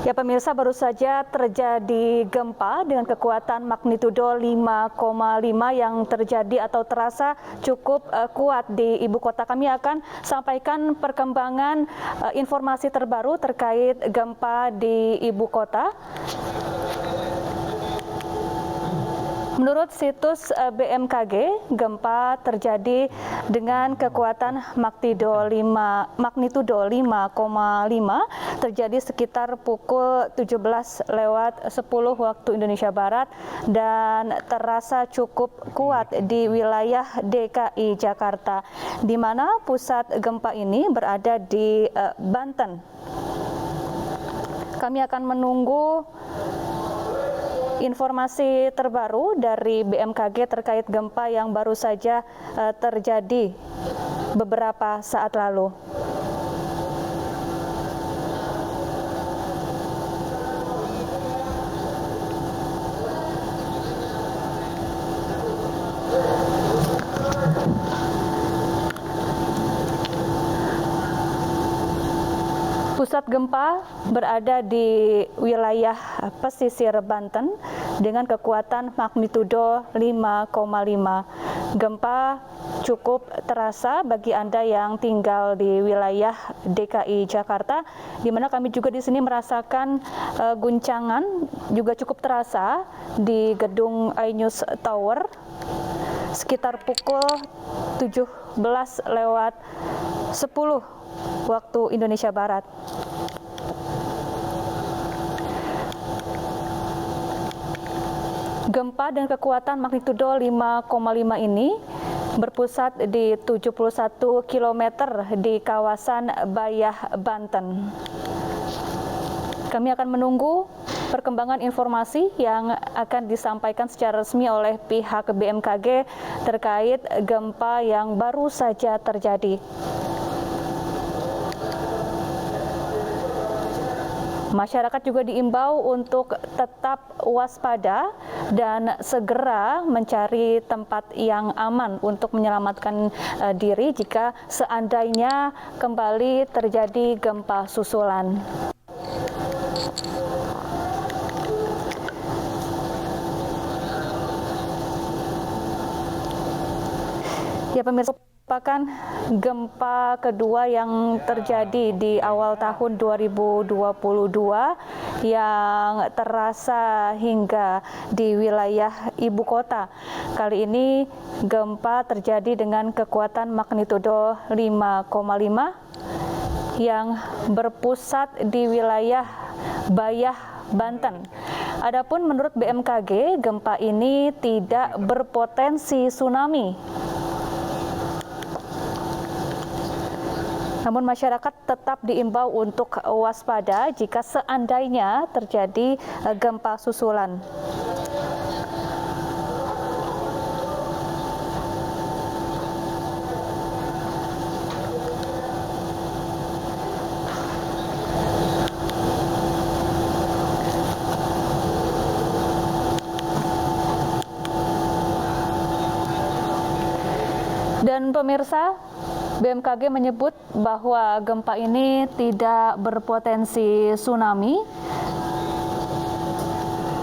Ya pemirsa, baru saja terjadi gempa dengan kekuatan magnitudo 5,5 yang terjadi atau terasa cukup kuat di ibu kota. Kami akan sampaikan perkembangan informasi terbaru terkait gempa di ibu kota. Menurut situs BMKG, gempa terjadi dengan kekuatan magnitudo 5,5 terjadi sekitar pukul 17:10 waktu Indonesia Barat dan terasa cukup kuat di wilayah DKI Jakarta, di mana pusat gempa ini berada di Banten. Kami akan menunggu informasi terbaru dari BMKG terkait gempa yang baru saja terjadi beberapa saat lalu. Pusat gempa berada di wilayah pesisir Banten dengan kekuatan magnitudo 5,5. Gempa cukup terasa bagi Anda yang tinggal di wilayah DKI Jakarta, di mana kami juga di sini merasakan guncangan juga cukup terasa di gedung iNews Tower sekitar pukul 17:10 waktu Indonesia Barat. Gempa dengan kekuatan magnitudo 5,5 ini berpusat di 71 km di kawasan Bayah, Banten. Kami akan menunggu perkembangan informasi yang akan disampaikan secara resmi oleh pihak BMKG terkait gempa yang baru saja terjadi. Masyarakat juga diimbau untuk tetap waspada dan segera mencari tempat yang aman untuk menyelamatkan diri jika seandainya kembali terjadi gempa susulan. Ya pemirsa, merupakan gempa kedua yang terjadi di awal tahun 2022 yang terasa hingga di wilayah ibu kota. Kali ini gempa terjadi dengan kekuatan magnitudo 5,5 yang berpusat di wilayah Bayah, Banten. Adapun menurut BMKG, gempa ini tidak berpotensi tsunami. Namun masyarakat tetap diimbau untuk waspada jika seandainya terjadi gempa susulan. Dan pemirsa, BMKG menyebut bahwa gempa ini tidak berpotensi tsunami.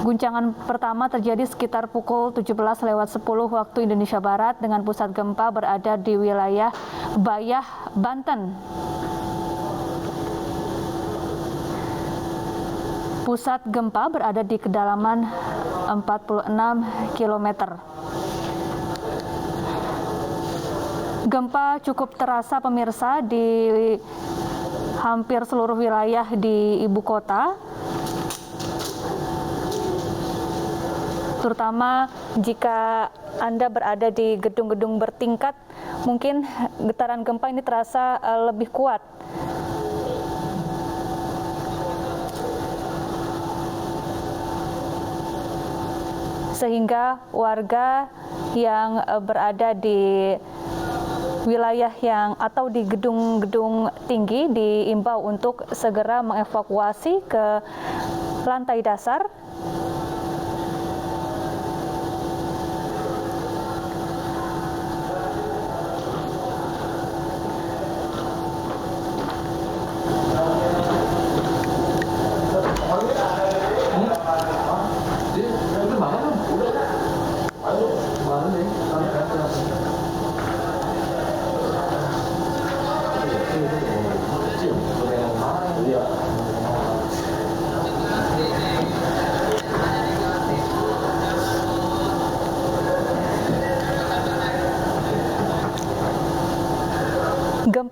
Guncangan pertama terjadi sekitar pukul 17:10 waktu Indonesia Barat dengan pusat gempa berada di wilayah Bayah, Banten. Pusat gempa berada di kedalaman 46 km. Gempa cukup terasa pemirsa di hampir seluruh wilayah di ibu kota, terutama jika Anda berada di gedung-gedung bertingkat, mungkin getaran gempa ini terasa lebih kuat. Sehingga warga yang berada di wilayah yang atau di gedung-gedung tinggi diimbau untuk segera mengevakuasi ke lantai dasar.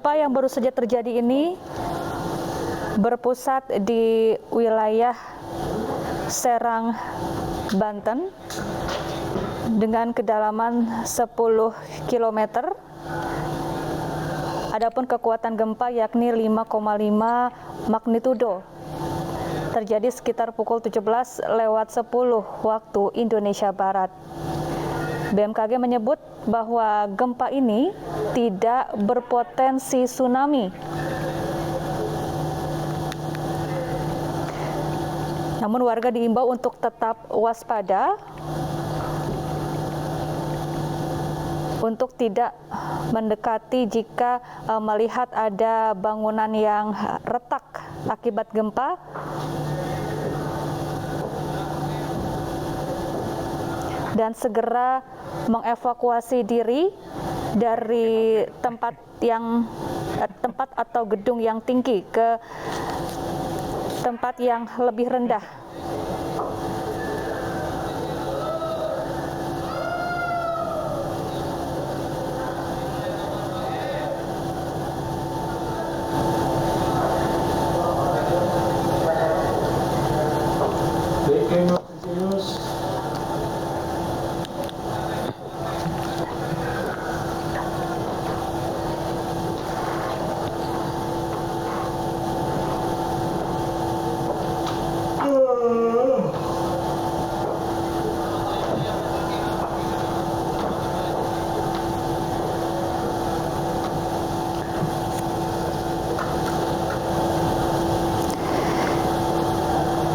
Gempa yang baru saja terjadi ini berpusat di wilayah Serang, Banten dengan kedalaman 10 km. Adapun kekuatan gempa yakni 5,5 magnitudo. Terjadi sekitar pukul 17:10 waktu Indonesia Barat. BMKG menyebut bahwa gempa ini tidak berpotensi tsunami. Namun warga diimbau untuk tetap waspada untuk tidak mendekati jika melihat ada bangunan yang retak akibat gempa. Dan segera mengevakuasi diri dari tempat atau gedung yang tinggi ke tempat yang lebih rendah.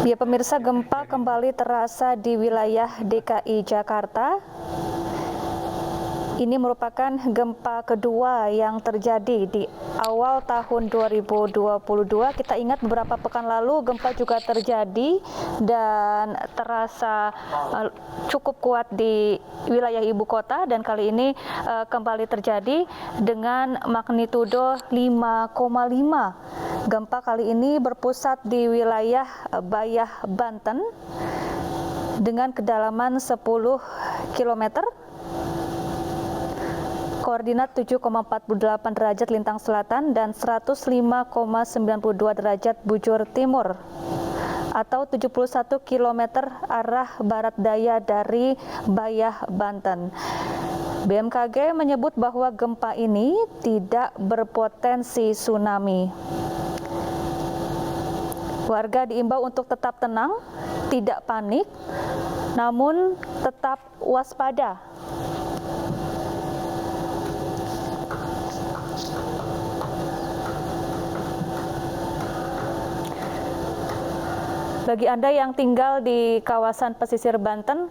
Ya pemirsa, gempa kembali terasa di wilayah DKI Jakarta. Ini merupakan gempa kedua yang terjadi di awal tahun 2022. Kita ingat beberapa pekan lalu gempa juga terjadi dan terasa cukup kuat di wilayah ibu kota, dan kali ini kembali terjadi dengan magnitudo 5,5. Gempa kali ini berpusat di wilayah Bayah, Banten dengan kedalaman 10 km. Koordinat 7,48 derajat lintang selatan dan 105,92 derajat bujur timur atau 71 km arah barat daya dari Bayah, Banten. BMKG menyebut bahwa gempa ini tidak berpotensi tsunami. Warga diimbau untuk tetap tenang, tidak panik, namun tetap waspada. Bagi Anda yang tinggal di kawasan pesisir Banten,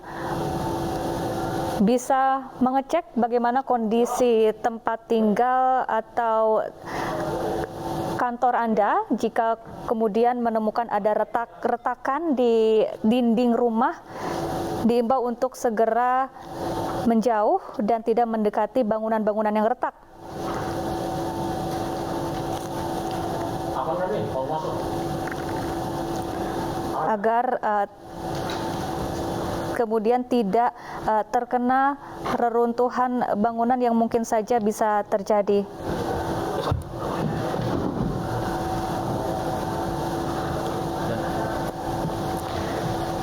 bisa mengecek bagaimana kondisi tempat tinggal atau kantor Anda. Jika kemudian menemukan ada retakan di dinding rumah, diimbau untuk segera menjauh dan tidak mendekati bangunan-bangunan yang retak. Agar kemudian tidak terkena reruntuhan bangunan yang mungkin saja bisa terjadi.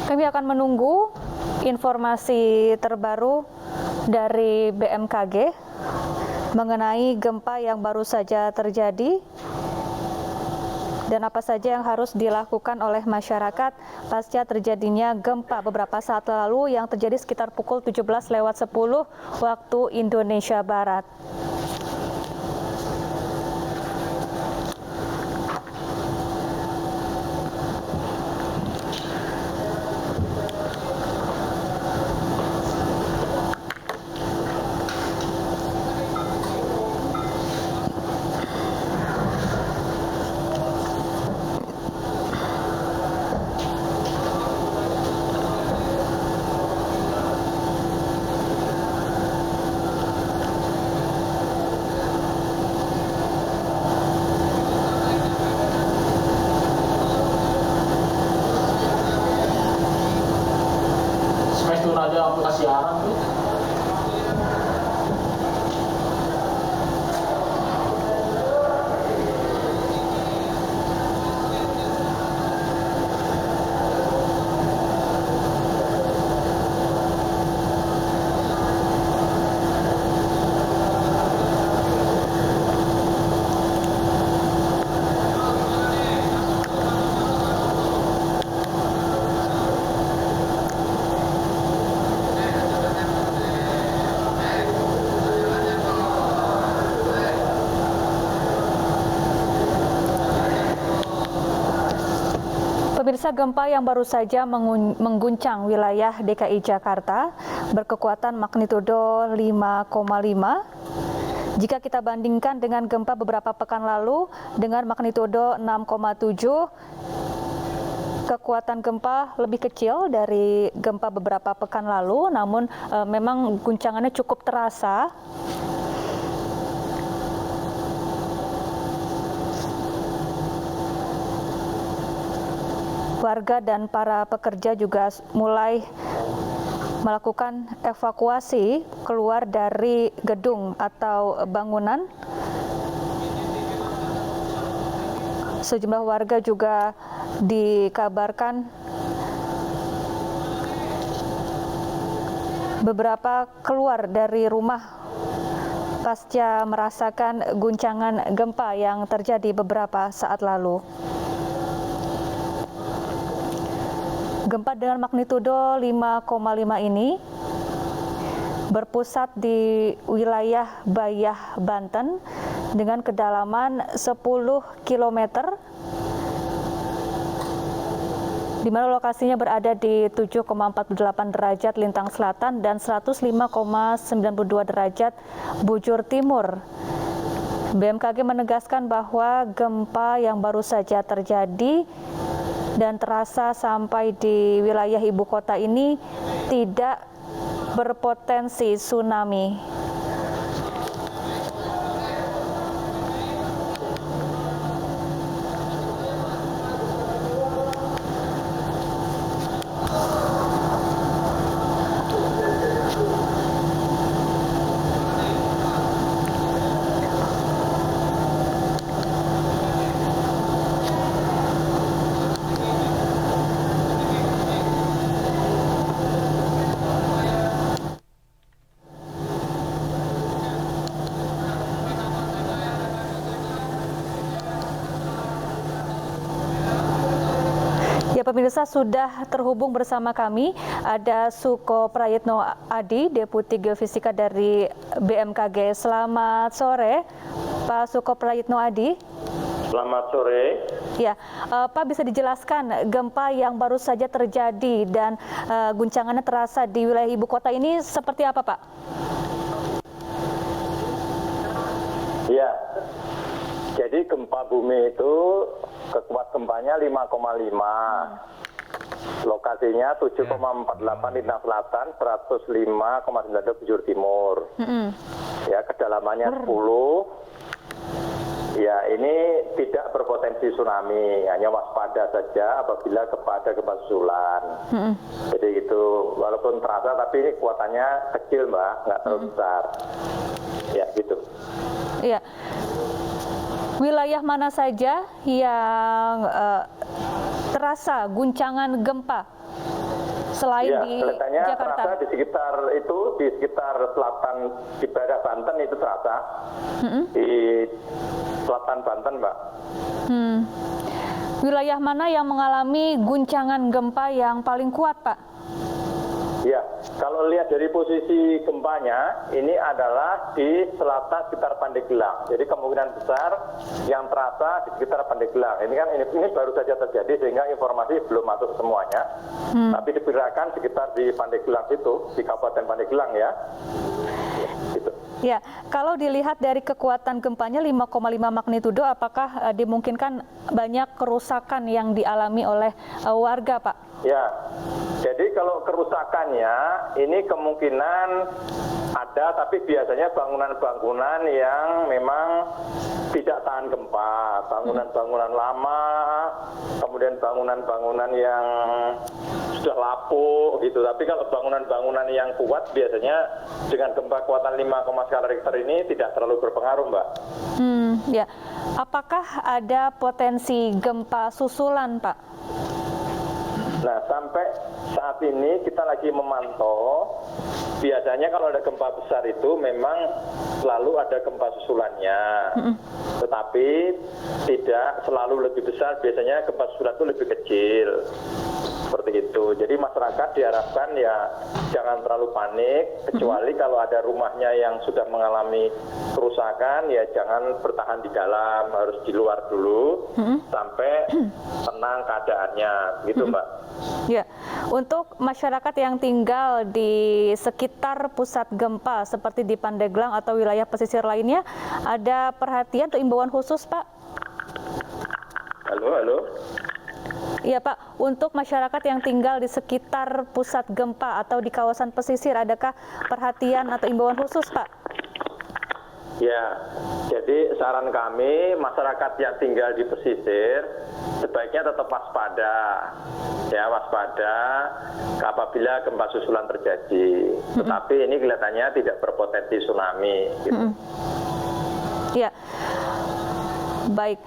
Kami akan menunggu informasi terbaru dari BMKG mengenai gempa yang baru saja terjadi dan apa saja yang harus dilakukan oleh masyarakat pasca terjadinya gempa beberapa saat lalu yang terjadi sekitar pukul 17:10 waktu Indonesia Barat. Pemirsa, gempa yang baru saja mengguncang wilayah DKI Jakarta berkekuatan magnitudo 5,5. Jika kita bandingkan dengan gempa beberapa pekan lalu dengan magnitudo 6,7, kekuatan gempa lebih kecil dari gempa beberapa pekan lalu, namun memang guncangannya cukup terasa. Warga dan para pekerja juga mulai melakukan evakuasi keluar dari gedung atau bangunan. Sejumlah warga juga dikabarkan beberapa keluar dari rumah pasca merasakan guncangan gempa yang terjadi beberapa saat lalu. Gempa dengan magnitudo 5,5 ini berpusat di wilayah Bayah, Banten dengan kedalaman 10 km, di mana lokasinya berada di 7,48 derajat lintang selatan dan 105,92 derajat bujur timur. BMKG menegaskan bahwa gempa yang baru saja terjadi dan terasa sampai di wilayah ibu kota ini tidak berpotensi tsunami. Ya, pemirsa, sudah terhubung bersama kami ada Suko Prayitno Adi, Deputi Geofisika dari BMKG. Selamat sore, Pak Suko Prayitno Adi. Selamat sore. Ya, Pak, bisa dijelaskan gempa yang baru saja terjadi dan guncangannya terasa di wilayah ibu kota ini seperti apa, Pak? Ya, jadi gempa bumi itu kekuatan gempanya 5,5. Lokasinya 7,48 lintang selatan, 105,92 bujur timur. Ya, kedalamannya 10. Ya, ini tidak berpotensi tsunami, hanya waspada saja apabila kepada gempa susulan. Jadi itu, walaupun terasa, tapi ini kuatannya kecil, Mbak, nggak terlalu besar. Ya, gitu. Iya. Wilayah mana saja yang terasa guncangan gempa selain ya, di Jakarta? Terasa di sekitar selatan di daerah Banten itu terasa. Di selatan Banten, Mbak. Wilayah mana yang mengalami guncangan gempa yang paling kuat, Pak? Ya, kalau lihat dari posisi gempanya, ini adalah di selatan sekitar Pandeglang. Jadi kemungkinan besar yang terasa di sekitar Pandeglang. Ini kan ini baru saja terjadi sehingga informasi belum masuk semuanya. Tapi diperkirakan sekitar di Pandeglang itu, di Kabupaten Pandeglang ya. Gitu. Ya, kalau dilihat dari kekuatan gempanya 5,5 magnitudo, apakah dimungkinkan banyak kerusakan yang dialami oleh warga, Pak? Ya, jadi kalau kerusakannya ini kemungkinan ada, tapi biasanya bangunan-bangunan yang memang tidak tahan gempa, bangunan-bangunan lama, kemudian bangunan-bangunan yang sudah lapuk gitu. Tapi kalau bangunan-bangunan yang kuat biasanya dengan gempa kekuatan 5, skala Richter ini tidak terlalu berpengaruh, Mbak. Ya, apakah ada potensi gempa susulan, Pak? Nah, sampai saat ini kita lagi memantau, biasanya kalau ada gempa besar itu memang selalu ada gempa susulannya. Tetapi tidak selalu lebih besar, biasanya gempa susulan itu lebih kecil. Seperti itu. Jadi masyarakat diharapkan ya jangan terlalu panik, kecuali kalau ada rumahnya yang sudah mengalami kerusakan ya jangan bertahan di dalam, harus di luar dulu sampai tenang keadaannya, gitu Mbak. Ya, untuk masyarakat yang tinggal di sekitar pusat gempa seperti di Pandeglang atau wilayah pesisir lainnya, ada perhatian atau imbauan khusus, Pak? Halo. Iya Pak, untuk masyarakat yang tinggal di sekitar pusat gempa atau di kawasan pesisir, adakah perhatian atau imbauan khusus Pak? Ya, jadi saran kami masyarakat yang tinggal di pesisir sebaiknya tetap waspada, ya waspada apabila gempa susulan terjadi. Tetapi ini kelihatannya tidak berpotensi tsunami. Gitu. Ya, baik.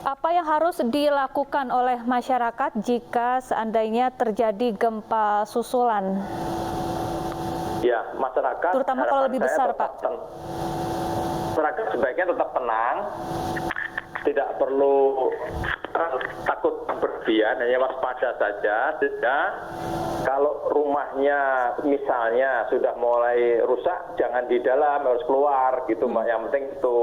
Apa yang harus dilakukan oleh masyarakat jika seandainya terjadi gempa susulan? Ya, masyarakat terutama kalau lebih besar, Pak. Masyarakat sebaiknya tetap tenang, tidak perlu takut berlebihan, hanya waspada saja. Kalau rumahnya misalnya sudah mulai rusak, jangan di dalam, harus keluar, gitu Mbak. Yang penting itu.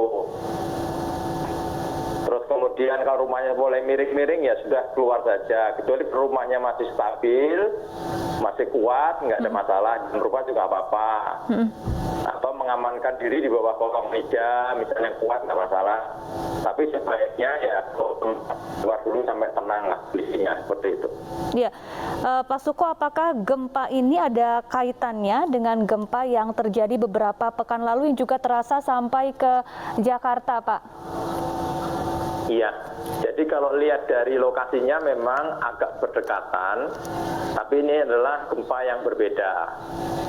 Terus kemudian kalau rumahnya mulai miring-miring ya sudah keluar saja. Kecuali rumahnya masih stabil, masih kuat, nggak ada masalah. Dan rumah juga apa-apa. Atau mengamankan diri di bawah kolong meja, misalnya kuat nggak masalah. Tapi sebaiknya ya keluar dulu sampai tenang lah kondisinya, seperti itu. Iya, Pak Suko, apakah gempa ini ada kaitannya dengan gempa yang terjadi beberapa pekan lalu yang juga terasa sampai ke Jakarta, Pak? Iya, jadi kalau lihat dari lokasinya memang agak berdekatan, tapi ini adalah gempa yang berbeda,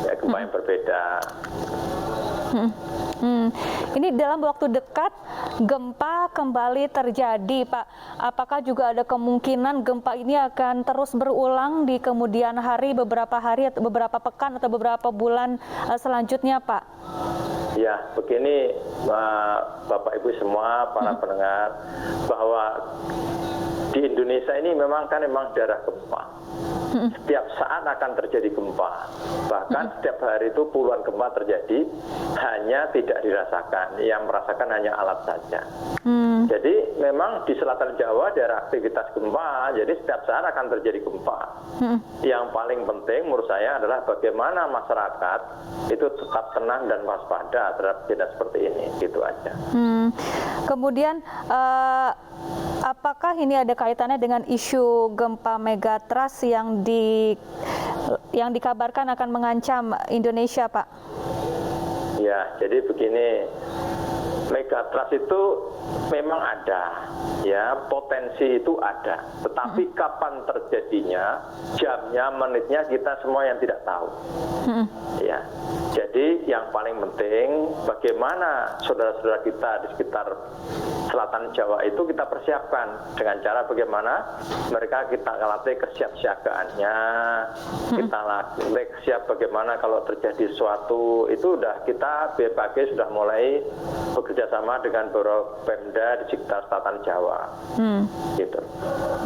ya gempa yang berbeda. Ini dalam waktu dekat gempa kembali terjadi, Pak. Apakah juga ada kemungkinan gempa ini akan terus berulang di kemudian hari, beberapa pekan atau beberapa bulan selanjutnya, Pak? Ya, begini Bapak Ibu semua, para pendengar, bahwa di Indonesia ini memang daerah gempa. Setiap saat akan terjadi gempa. Bahkan setiap hari itu puluhan gempa terjadi, hanya tidak dirasakan. Yang merasakan hanya alat saja. Jadi memang di selatan Jawa daerah aktivitas gempa, jadi setiap saat akan terjadi gempa. Yang paling penting menurut saya adalah bagaimana masyarakat itu tetap tenang dan waspada terhadap kejadian seperti ini, gitu aja. Kemudian apakah ini ada kaitannya dengan isu gempa megatrust yang dikabarkan akan mengancam Indonesia, Pak? Ya, jadi begini, megatrust itu memang ada, ya potensi itu ada, tetapi kapan terjadinya, jamnya, menitnya kita semua yang tidak tahu. Ya, jadi yang paling penting bagaimana saudara-saudara kita di sekitar selatan Jawa itu kita persiapkan dengan cara bagaimana mereka kita latih kesiapsiagaannya, kita latih siap bagaimana kalau terjadi sesuatu itu udah kita BMKG sudah mulai bekerja sama dengan beberapa Pemda di sekitar selatan Jawa. Gitu.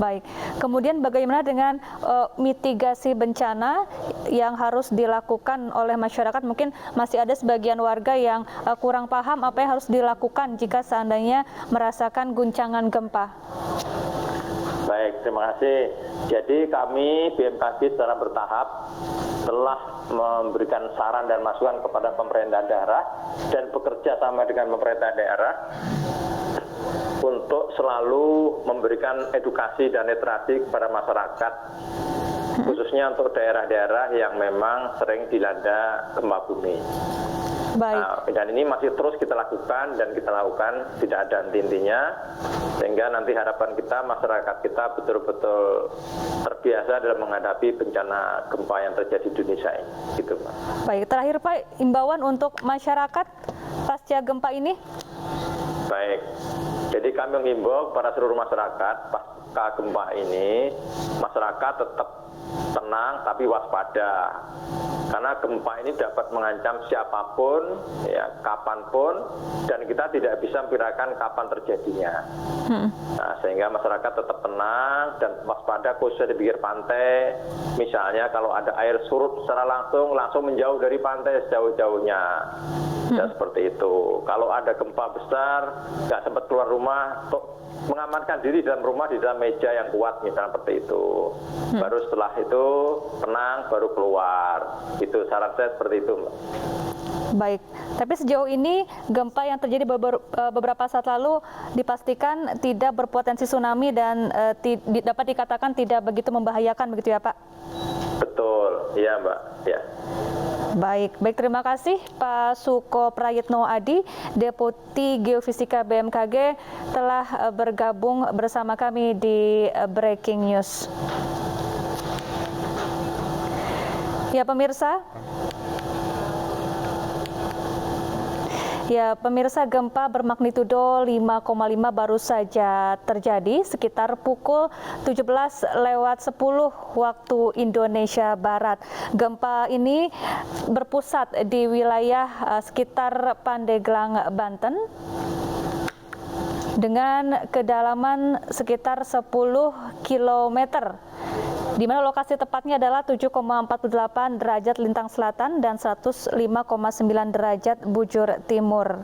Baik. Kemudian bagaimana dengan mitigasi bencana yang harus dilakukan oleh masyarakat? Mungkin masih ada sebagian warga yang kurang paham apa yang harus dilakukan jika seandainya merasakan guncangan gempa. Baik, terima kasih. Jadi kami BMKG secara bertahap telah memberikan saran dan masukan kepada pemerintah daerah dan bekerja sama dengan pemerintah daerah untuk selalu memberikan edukasi dan literasi kepada masyarakat, khususnya untuk daerah-daerah yang memang sering dilanda gempa bumi. Baik. Nah, dan ini masih terus kita lakukan dan kita lakukan, tidak ada henti-hentinya, sehingga nanti harapan kita masyarakat kita betul-betul terbiasa dalam menghadapi bencana gempa yang terjadi di Indonesia ini. Gitu, Pak. Baik, terakhir Pak, imbauan untuk masyarakat pasca gempa ini? Baik, jadi kami mengimbau kepada seluruh masyarakat pasca gempa ini, masyarakat tetap tenang tapi waspada. Karena gempa ini dapat mengancam siapapun, ya, kapanpun, dan kita tidak bisa memperkirakan kapan terjadinya. Nah, sehingga masyarakat tetap tenang dan waspada khususnya di pinggir pantai. Misalnya kalau ada air surut secara langsung menjauh dari pantai sejauh-jauhnya. Ya, seperti itu. Kalau ada gempa besar, nggak sempat keluar rumah, mengamankan diri dalam rumah di dalam meja yang kuat, misalnya seperti itu. Baru setelah itu tenang, baru keluar. Itu saran saya seperti itu, Mbak. Baik, tapi sejauh ini gempa yang terjadi beberapa saat lalu dipastikan tidak berpotensi tsunami dan dapat dikatakan tidak begitu membahayakan, begitu ya Pak? Betul, iya Mbak. Ya. Baik, terima kasih Pak Suko Prayitno Adi, Deputi Geofisika BMKG telah bergabung bersama kami di Breaking News. Ya pemirsa, gempa bermagnitudo 5,5 baru saja terjadi sekitar pukul 17:10 waktu Indonesia Barat. Gempa ini berpusat di wilayah sekitar Pandeglang, Banten, dengan kedalaman sekitar 10 km. Di mana lokasi tepatnya adalah 7,48 derajat lintang selatan dan 105,9 derajat bujur timur.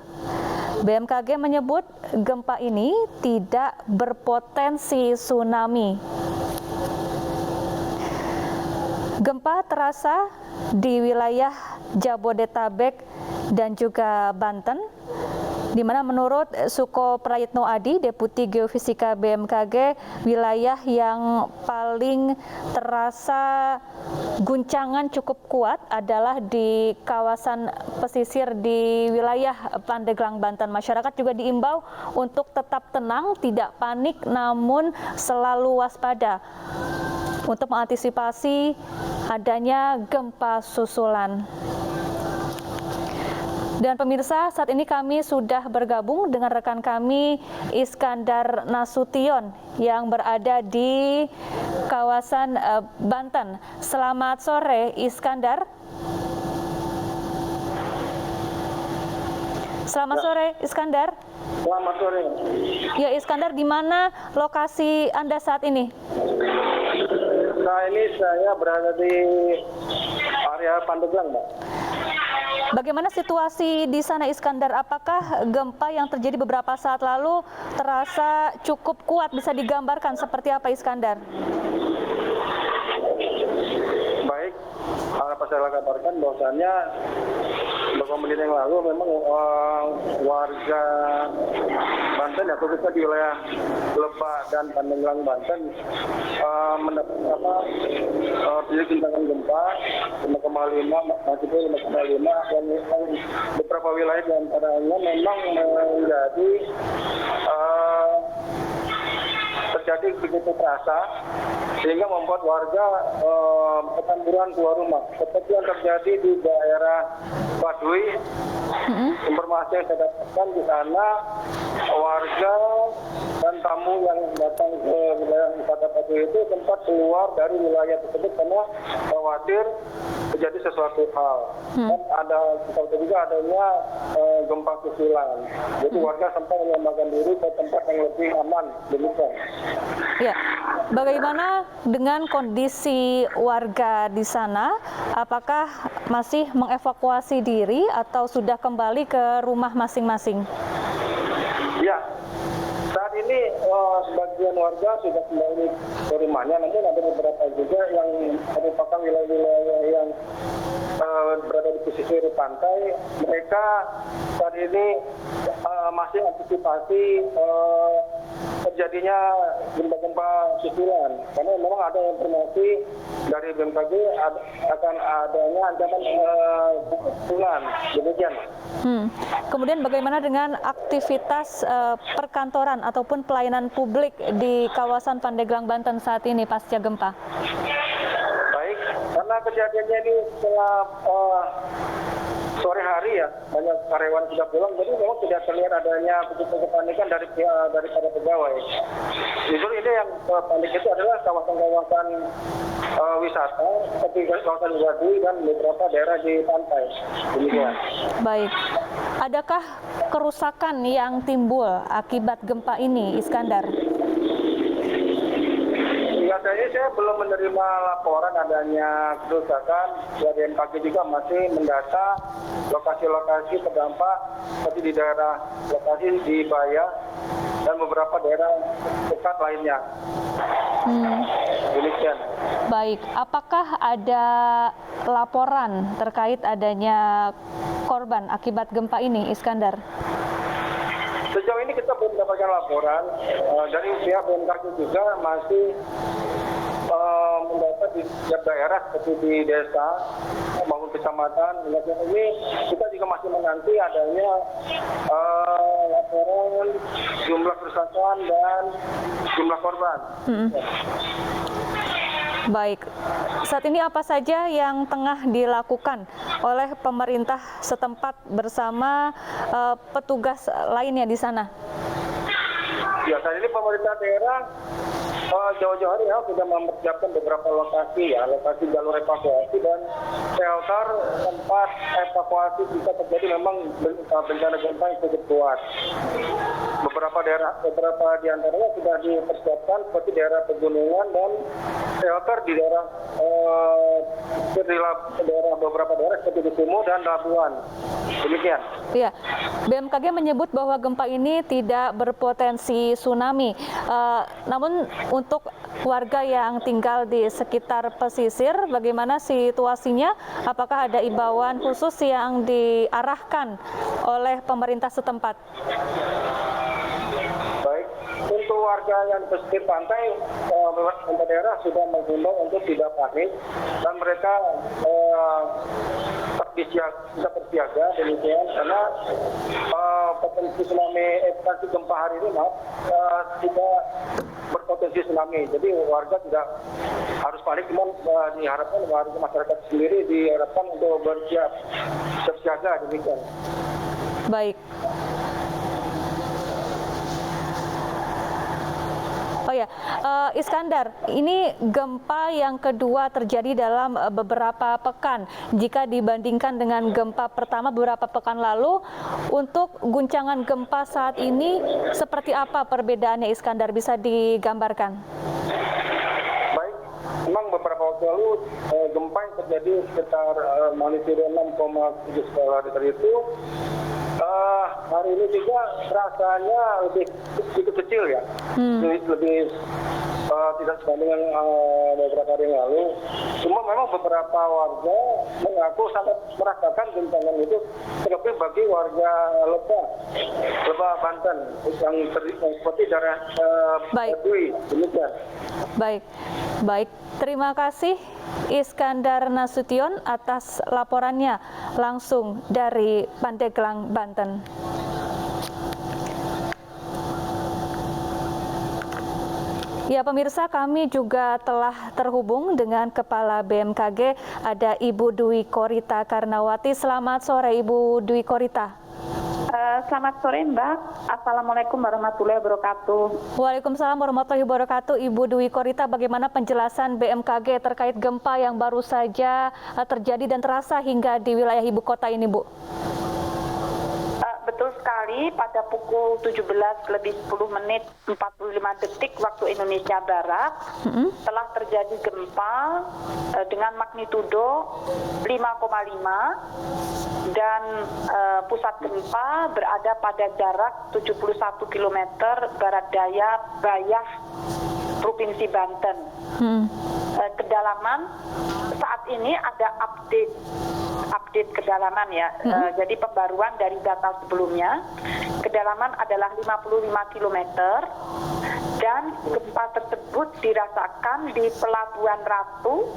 BMKG menyebut gempa ini tidak berpotensi tsunami. Gempa terasa di wilayah Jabodetabek dan juga Banten, di mana menurut Suko Prayitno Adi, Deputi Geofisika BMKG, wilayah yang paling terasa guncangan cukup kuat adalah di kawasan pesisir di wilayah Pandeglang, Banten. Masyarakat juga diimbau untuk tetap tenang, tidak panik, namun selalu waspada untuk mengantisipasi adanya gempa susulan. Dan pemirsa, saat ini kami sudah bergabung dengan rekan kami Iskandar Nasution yang berada di kawasan Banten. Selamat sore Iskandar. Selamat sore Iskandar. Selamat sore. Ya Iskandar, di mana lokasi Anda saat ini? Saat ini saya berada di area Pandeglang, Mbak. Bagaimana situasi di sana Iskandar? Apakah gempa yang terjadi beberapa saat lalu terasa cukup kuat? Bisa digambarkan seperti apa Iskandar? Baik, apa saya gambarkan bahwasannya beberapa menit yang lalu memang warga Banten ya, khususnya di wilayah Lebak dan Pandeglang Banten mendapat terjadi guncangan gempa 5,5 magnitudo 5,5 dan beberapa wilayah di antaranya memang menjadi terjadi begitu terasa sehingga membuat warga berhamburan keluar rumah. Seperti yang terjadi di daerah Baduy, informasi yang saya dapatkan di sana warga dan tamu yang datang ke wilayah wisata Baduy itu sempat keluar dari wilayah tersebut karena khawatir terjadi sesuatu hal. Dan kita juga adanya gempa susulan. Jadi warga sempat menyelamatkan diri ke tempat yang lebih aman. Demikian. Ya, bagaimana dengan kondisi warga di sana? Apakah masih mengevakuasi diri atau sudah kembali ke rumah masing-masing? Ya, saat ini sebagian warga sudah kembali ke rumahnya, namun ada beberapa juga yang merupakan wilayah-wilayah yang berada di pesisir pantai. Mereka saat ini masih antisipasi terjadinya gempa-gempa susulan, karena memang ada informasi dari BMKG akan adanya ancaman susulan. Demikian. Kemudian bagaimana dengan aktivitas perkantoran ataupun pelayanan publik di kawasan Pandeglang, Banten saat ini pasca gempa? Baik, karena kejadiannya ini setelah sore hari ya, banyak karyawan sudah pulang, jadi memang tidak terlihat adanya begitu kepanikan daripada pegawai. Justru ini yang panik itu adalah kawasan-kawasan wisata seperti kawasan Baduy dan beberapa daerah di pantai. Demikian. Baik. Adakah kerusakan yang timbul akibat gempa ini, Iskandar? Biasanya saya belum menerima laporan adanya kerusakan. Ya, BMKG juga masih mendata lokasi-lokasi terdampak seperti di daerah lokasi di Baya dan beberapa daerah dekat lainnya. Demikian. Baik, apakah ada laporan terkait adanya korban akibat gempa ini, Iskandar? Sejauh ini kita belum mendapatkan laporan dari pihak BMKG juga masih mendata di setiap daerah seperti di desa maupun kecamatan. Ini kita juga masih menanti adanya laporan jumlah kerusakan dan jumlah korban. Baik, saat ini apa saja yang tengah dilakukan oleh pemerintah setempat bersama petugas lainnya di sana? Ya, saat ini pemerintah daerah jauh-jauh hari sudah mempersiapkan beberapa lokasi lokasi jalur evakuasi dan shelter tempat evakuasi jika terjadi memang bencana gempa yang cukup kuat. Beberapa di antaranya sudah dipersiapkan seperti daerah pegunungan dan shelter di daerah beberapa daerah seperti di Sumo dan Labuan. Demikian. Ya, BMKG menyebut bahwa gempa ini tidak berpotensi tsunami. Namun untuk warga yang tinggal di sekitar pesisir, bagaimana situasinya? Apakah ada imbauan khusus yang diarahkan oleh pemerintah setempat? Baik, untuk warga yang di pesisir pantai, pemerintah daerah sudah menghimbau untuk tidak panik dan mereka bisa bersiaga demikian karena potensi tsunami gempa hari ini tidak berpotensi tsunami. Jadi warga tidak harus panik, cuma diharapkan warga masyarakat sendiri diharapkan untuk bersiaga demikian. Baik. Oh ya, Iskandar, ini gempa yang kedua terjadi dalam beberapa pekan. Jika dibandingkan dengan gempa pertama beberapa pekan lalu, untuk guncangan gempa saat ini seperti apa perbedaannya, Iskandar? Bisa digambarkan? Baik, memang beberapa waktu lalu gempa yang terjadi sekitar magnitudo 6,7 skala Richter itu hari ini juga rasanya lebih sedikit kecil ya, lebih tidak sebanding dengan beberapa hari yang lalu. Cuma memang beberapa warga mengaku sangat merasakan guncangan itu, terlebih bagi warga Lebak Banten yang seperti daerah Baduy. Demikian. Baik. Terima kasih Iskandar Nasution atas laporannya langsung dari Pandeglang, Banten. Ya pemirsa, kami juga telah terhubung dengan Kepala BMKG, ada Ibu Dwi Korita Karnawati. Selamat sore Ibu Dwi Korita. Selamat sore Mbak. Assalamualaikum warahmatullahi wabarakatuh. Waalaikumsalam warahmatullahi wabarakatuh. Ibu Dwi Korita, bagaimana penjelasan BMKG terkait gempa yang baru saja terjadi dan terasa hingga di wilayah ibu kota ini, Bu? Betul sekali, pada pukul 17:10:45 waktu Indonesia Barat telah terjadi gempa dengan magnitudo 5,5 dan pusat gempa berada pada jarak 71 km barat daya Bayah, Provinsi Banten. Kedalaman saat ini ada update kedalaman ya. Jadi pembaruan dari data sebelumnya, kedalaman adalah 55 km dan gempa tersebut dirasakan di Pelabuhan Ratu.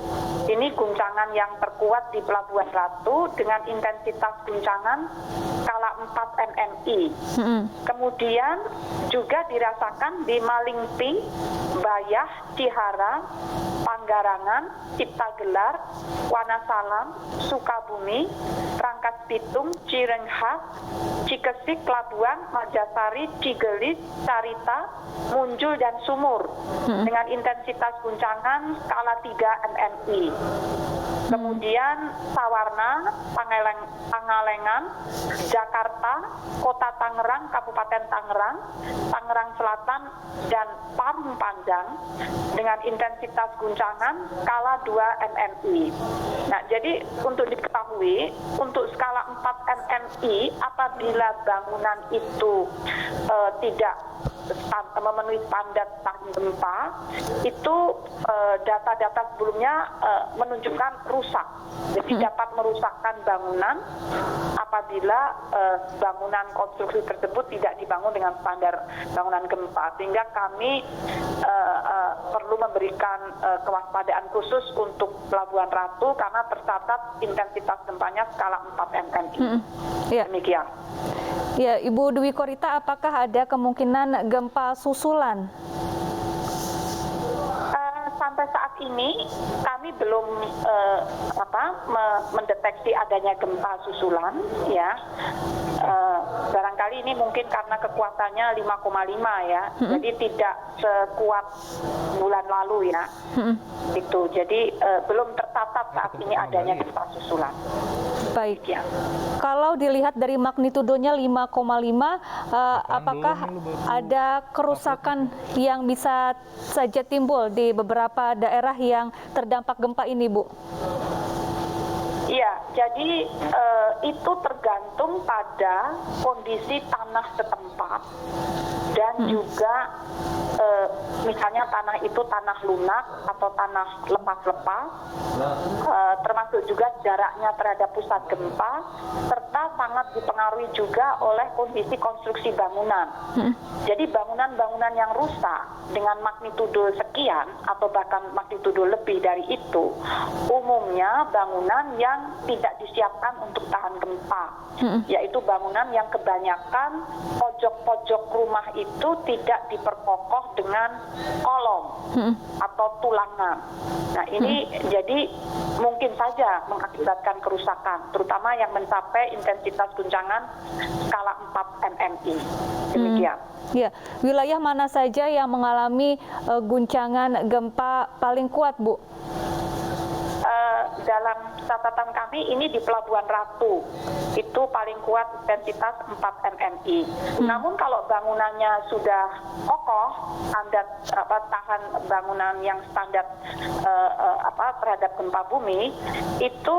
Ini guncangan yang terkuat di Pelabuhan Ratu dengan intensitas guncangan skala 4 MMI. Kemudian juga dirasakan di Malingping, Bayah, Cihara, Panggarangan, Ciptagelar, Wonosalam, Sukabumi, Rangkas Bitung, Cirenghas, Cikesik, Labuan, Majasari, Cigelis, Carita, Munjul, dan Sumur dengan intensitas guncangan skala 3 MMI. Kemudian Sawarna, Pangalengan, Jakarta, Kota Tangerang, Kabupaten Tangerang, Tangerang Selatan, dan Parung Panjang dengan intensitas guncangan skala 2 MMI. Nah, jadi untuk diketahui, untuk skala 4 MMI apabila bangunan itu tidak memenuhi standar tahan gempa, itu data-data sebelumnya menunjukkan rusak. Jadi dapat merusakkan bangunan apabila bangunan konstruksi tersebut tidak dibangun dengan standar bangunan gempa. Sehingga kami perlu memberikan kewaspadaan khusus untuk Pelabuhan Ratu karena tercatat intensitas gempanya skala 4 MMI. Demikian. Ya, Ibu Dwi Korita, apakah ada kemungkinan gempa susulan? Sampai saat ini kami belum mendeteksi adanya gempa susulan, ya. Barangkali ini mungkin karena kekuatannya 5,5 ya, jadi tidak sekuat bulan lalu ya. Itu, jadi belum tercatat saat ini adanya gempa susulan. Baik. Ya. Kalau dilihat dari magnitudonya 5,5, apakah ada kerusakan yang bisa saja timbul di beberapa daerah yang terdampak gempa ini, Bu? Iya, jadi itu tergantung pada kondisi tanah setempat dan juga misalnya tanah itu tanah lunak atau tanah lepas-lepas, termasuk juga jaraknya terhadap pusat gempa, serta sangat dipengaruhi juga oleh kondisi konstruksi bangunan. Jadi bangunan-bangunan yang rusak dengan magnitudo sekian atau bahkan magnitudo lebih dari itu, umumnya bangunan yang tidak disiapkan untuk tahan gempa, yaitu bangunan yang kebanyakan pojok-pojok rumah itu tidak diperkokoh dengan kolom atau tulangan. Nah, ini jadi mungkin saja mengakibatkan kerusakan, terutama yang mencapai intensitas guncangan skala 4 MMI. Demikian. Ya, wilayah mana saja yang mengalami guncangan gempa paling kuat, Bu? Dalam catatan kami ini di Pelabuhan Ratu itu paling kuat intensitas 4 MMI. Namun kalau bangunannya sudah kokoh, standar tahan bangunan yang standar terhadap gempa bumi itu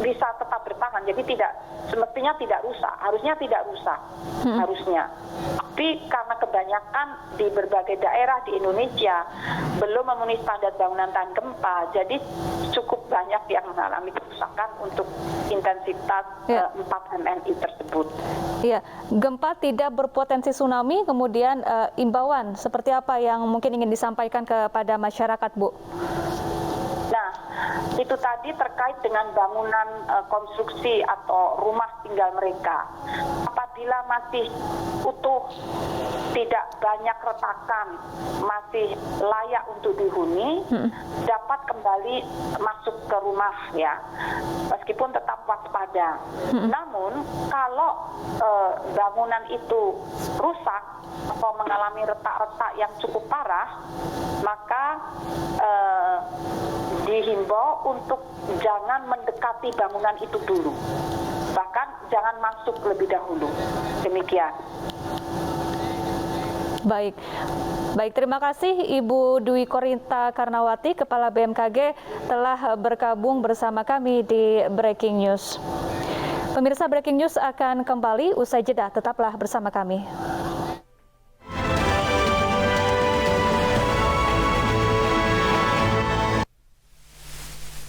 bisa tetap bertahan. Jadi semestinya tidak rusak, harusnya tidak rusak, harusnya. Tapi karena kebanyakan di berbagai daerah di Indonesia belum memenuhi standar bangunan tahan gempa, jadi cukup banyak yang mengalami kerusakan untuk intensitas 4 MMI tersebut. Iya, gempa tidak berpotensi tsunami, kemudian imbauan seperti apa yang mungkin ingin disampaikan kepada masyarakat, Bu? Nah, itu tadi terkait dengan bangunan konstruksi atau rumah tinggal mereka. Apabila masih utuh, tidak banyak retakan, masih layak untuk dihuni, dapat kembali masuk ke rumah ya, meskipun tetap waspada. Namun kalau bangunan itu rusak atau mengalami retak-retak yang cukup parah, maka dihimbau untuk jangan mendekati bangunan itu dulu, bahkan jangan masuk lebih dahulu. Demikian. Baik, terima kasih Ibu Dwi Korita Karnawati, Kepala BMKG, telah bergabung bersama kami di Breaking News. Pemirsa, Breaking News akan kembali usai jeda, tetaplah bersama kami.